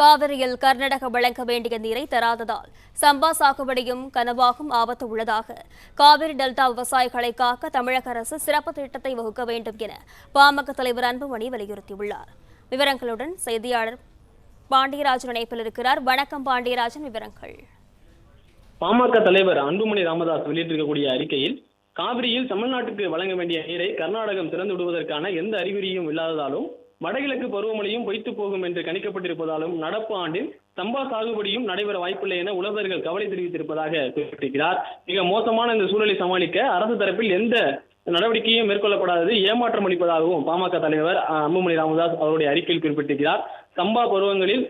காவிரியில் கர்நாடக வழங்க வேண்டிய நீரை தராததால் சம்பா சாகுபடியும் கனவாகும் ஆபத்து உள்ளதாக காவிரி டெல்டா விவசாயிகளை காக்க தமிழக அரசு சிறப்பு திட்டத்தை வகுக்க வேண்டும் என பாமக தலைவர் அன்புமணி வலியுறுத்தியுள்ளார். விவரங்களுடன் செய்தியாளர் பாண்டியராஜன் இணைப்பில் இருக்கிறார். வணக்கம் பாண்டியராஜன், விவரங்கள். பாமக தலைவர் அன்புமணி ராமதாஸ் வெளியிட்டிருக்கக்கூடிய அறிக்கையில் காவிரியில் தமிழ்நாட்டுக்கு வழங்க வேண்டிய நீரை கர்நாடகம் திறந்து விடுவதற்கான எந்த அறிகுறியும் இல்லாததாலும் வடகிழக்கு பருவமழையும் பொய்த்து போகும் என்று கணிக்கப்பட்டிருப்பதாலும் நடப்பு ஆண்டில் சம்பா சாகுபடியும் நடைபெற வாய்ப்பில்லை என உழவர்கள் கவலை தெரிவித்திருப்பதாக குறிப்பிட்டிருக்கிறார். மிக மோசமான இந்த சூழலை சமாளிக்க அரசு தரப்பில் எந்த நடவடிக்கையும் மேற்கொள்ளப்படாதது ஏமாற்றம் அளிப்பதாகவும் பாமக தலைவர் அன்புமணி ராமதாஸ் அவருடைய அறிக்கையில் குறிப்பிட்டிருக்கிறார். சம்பா பருவங்களில்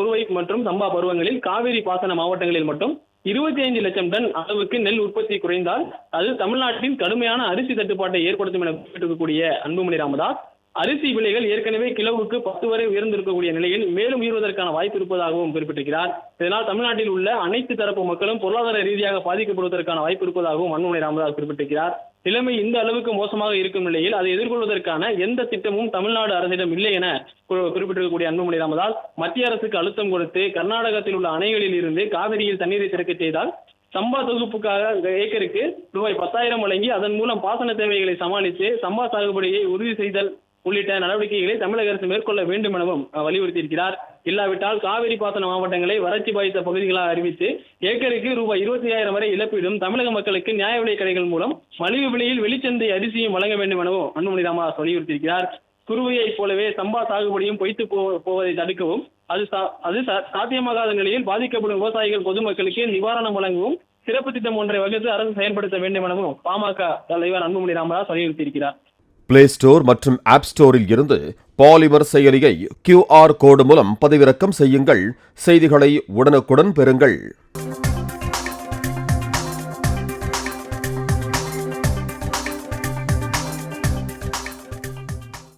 குறுவை மற்றும் சம்பா பருவங்களில் காவிரி பாசன மாவட்டங்களில் மட்டும் 25 லட்சம் டன் அளவுக்கு நெல் உற்பத்தி குறைந்தால் அது தமிழ்நாட்டில் கடுமையான அரிசி தட்டுப்பாட்டை ஏற்படுத்தும் என குறிப்பிட்டிருக்கக்கூடிய அன்புமணி ராமதாஸ் அரிசி விலைகள் ஏற்கனவே கிலோவுக்கு 10 வரை உயர்ந்திருக்கக்கூடிய நிலையில் மேலும் உயர்வதற்கான வாய்ப்பு இருப்பதாகவும் குறிப்பிட்டிருக்கிறார். இதனால் தமிழ்நாட்டில் உள்ள அனைத்து தரப்பு மக்களும் பொருளாதார ரீதியாக பாதிக்கப்படுவதற்கான வாய்ப்பு இருப்பதாகவும் அன்புமணி ராமதாஸ் குறிப்பிட்டிருக்கிறார். நிலைமை இந்த அளவுக்கு மோசமாக இருக்கும் நிலையில் அதை எதிர்கொள்வதற்கான எந்த திட்டமும் தமிழ்நாடு அரசிடம் இல்லை என குறிப்பிட்டிருக்கக்கூடிய அன்புமணி ராமதாஸ் மத்திய அரசுக்கு அழுத்தம் கொடுத்து கர்நாடகத்தில் உள்ள அணைகளில் இருந்து காவிரியில் தண்ணீரை திறக்க செய்தால் சம்பா தொகுப்புக்காக ஏக்கருக்கு ரூபாய் 10,000 வழங்கி அதன் மூலம் பாசன தேவைகளை சமாளித்து சம்பா சாகுபடியை உறுதி செய்தல் உள்ளிட்ட நடவடிக்கைகளை தமிழக அரசு மேற்கொள்ள வேண்டும் எனவும் வலியுறுத்தியிருக்கிறார். இல்லாவிட்டால் காவிரி பாசன மாவட்டங்களை வறட்சி பாதித்த பகுதிகளாக அறிவித்து ஏக்கருக்கு ரூபாய் 25,000 வரை இழப்பீடும் தமிழக மக்களுக்கு நியாய விலை கடைகள் மூலம் மலிவு விலையில் வெளிச்சந்தை அரிசியும் வழங்க வேண்டும் எனவும் அன்புமணி ராமதாஸ் வலியுறுத்தியிருக்கிறார். குறுவையைப் போலவே சம்பா சாகுபடியும் பொய்த்து போவதை தடுக்கவும் அது சாத்தியமாகாத நிலையில் பாதிக்கப்படும் விவசாயிகள் பொதுமக்களுக்கு நிவாரணம் வழங்கவும் சிறப்பு திட்டம் ஒன்றை வகுத்து அரசு செயல்படுத்த வேண்டும் எனவும் பாமக தலைவர் அன்புமணி ராமதாஸ் வலியுறுத்தியிருக்கிறார். பிளே ஸ்டோர் மற்றும் ஆப் ஸ்டோரில் இருந்து பாலிமர் செயலியை QR கோடு மூலம் பதிவிறக்கம் செய்யுங்கள். செய்திகளை உடனுக்குடன் பெறுங்கள்.